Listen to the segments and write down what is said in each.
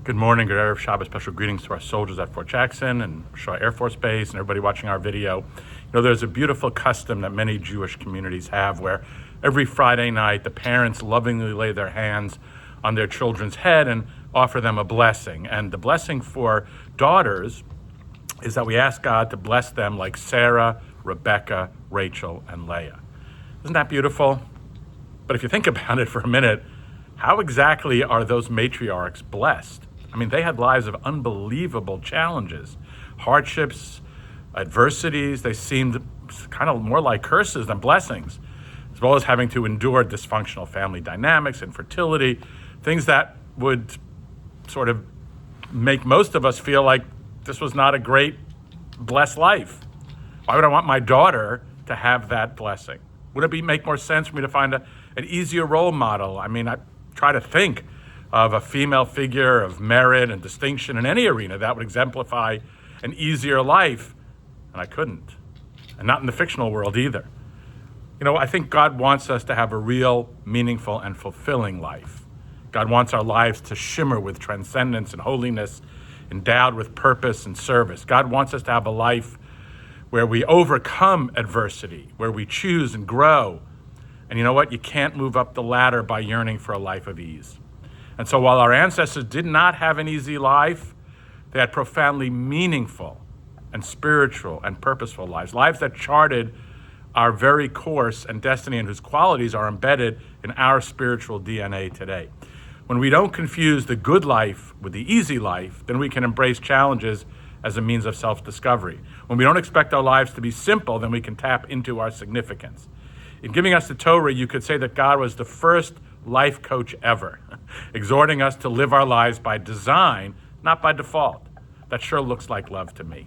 Good morning, good Erev Shabbat. Special greetings to our soldiers at Fort Jackson and Shaw Air Force Base and everybody watching our video. There's a beautiful custom that many Jewish communities have where every Friday night the parents lovingly lay their hands on their children's head and offer them a blessing. And the blessing for daughters is that we ask God to bless them like Sarah, Rebecca, Rachel, and Leah. Isn't that beautiful? But if you think about it for a minute, how exactly are those matriarchs blessed? I mean, they had lives of unbelievable challenges, hardships, adversities. They seemed kind of more like curses than blessings, as well as having to endure dysfunctional family dynamics, infertility, things that would sort of make most of us feel like this was not a great, blessed life. Why would I want my daughter to have that blessing? Would it make more sense for me to find an easier role model? I mean, I try to think of a female figure of merit and distinction in any arena that would exemplify an easier life, and I couldn't. And not in the fictional world either. I think God wants us to have a real, meaningful, and fulfilling life. God wants our lives to shimmer with transcendence and holiness, endowed with purpose and service. God wants us to have a life where we overcome adversity, where we choose and grow. And you know what? You can't move up the ladder by yearning for a life of ease. And so while our ancestors did not have an easy life, they had profoundly meaningful and spiritual and purposeful lives that charted our very course and destiny, and whose qualities are embedded in our spiritual DNA today. When we don't confuse the good life with the easy life, then we can embrace challenges as a means of self-discovery. When we don't expect our lives to be simple, then we can tap into our significance. In giving us the Torah, you could say that God was the first life coach ever, exhorting us to live our lives by design, not by default. That sure looks like love to me.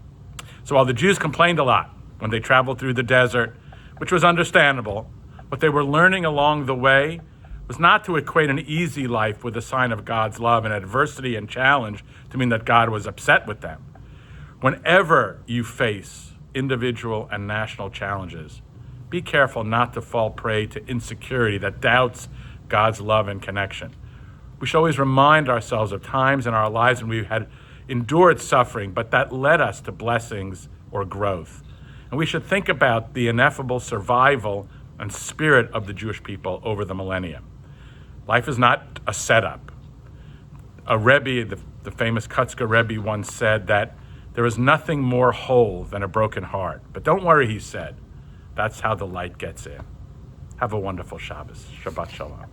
So while the Jews complained a lot when they traveled through the desert, which was understandable, what they were learning along the way was not to equate an easy life with a sign of God's love and adversity and challenge to mean that God was upset with them. Whenever you face individual and national challenges, be careful not to fall prey to insecurity that doubts God's love and connection. We should always remind ourselves of times in our lives when we had endured suffering, but that led us to blessings or growth. And we should think about the ineffable survival and spirit of the Jewish people over the millennia. Life is not a setup. A Rebbe, the famous Kutzker Rebbe, once said that there is nothing more whole than a broken heart. But don't worry, he said. That's how the light gets in. Have a wonderful Shabbos. Shabbat Shalom.